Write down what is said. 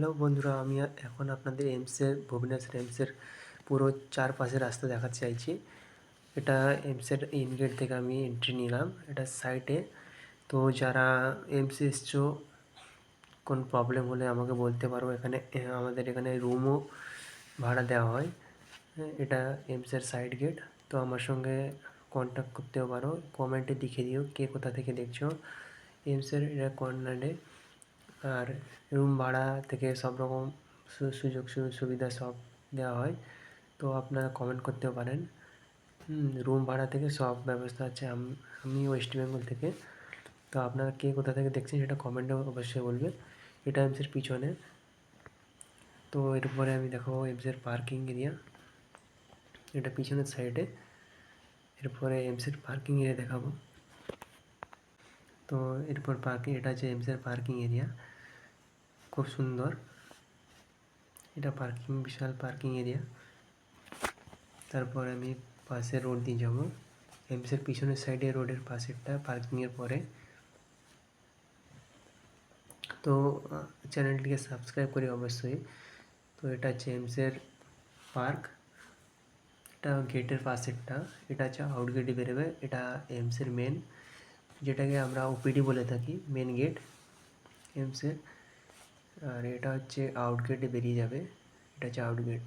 Hello বন্ধুরা, আমি এখন আপনাদের ভুবনেশ্বর এইমসের পুরো চারপাশের রাস্তা দেখাতে চাইছি। এটা এইমসের ইন গেট থেকে আমি এন্ট্রি নিলাম, এটা সাইটে। তো যারা এইমসে এসছো, কোন প্রবলেম হলে আমাকে বলতে পারো। এখানে আমাদের এখানে রুমও ভাড়া দেওয়া হয়। এটা এইমসের সাইড গেট। তো আমার সঙ্গে কন্ট্যাক্ট করতেও পারো, কমেন্টে লিখে দিও কে কোথা থেকে দেখছো। এইমসের এটা কর্নারে। আর রুম ভাড়া থেকে সব রকম সুযোগ সুবিধা সব দেওয়া হয়। তো আপনারা কমেন্ট করতেও পারেন। রুম ভাড়া থেকে সব ব্যবস্থা আছে। আমি ওয়েস্ট বেঙ্গল থেকে। তো আপনারা কে কোথা থেকে দেখছেন সেটা কমেন্টে অবশ্যই বলবেন। এটা এমসের পিছনে। তো এরপরে আমি দেখাবো এমসের পার্কিং এরিয়া, এটা পিছনের সাইডে। এরপরে এমসের পার্কিং এরিয়া দেখাবো। তো এরপর এটা হচ্ছে এমসের পার্কিং এরিয়া, খুব সুন্দর। এটা বিশাল পার্কিং এরিয়া। তারপর আমি পাশে রোড দিয়ে যাবো। এমসের পিছনের সাইডে রোডের পাশেরটা পার্কিংয়ের পরে। তো চ্যানেলটিকে সাবস্ক্রাইব করি অবশ্যই। তো এটা হচ্ছে এমসের পার্ক, এটা গেটের পাশেরটা। এটা হচ্ছে আউট গেটে বেরোবে। এটা এমসের মেন, যেটাকে আমরা ওপিডি বলে থাকি, মেন গেট এমসের। আর এটা হচ্ছে আউট গেটে বেরিয়ে যাবে, এটা হচ্ছে আউট গেট।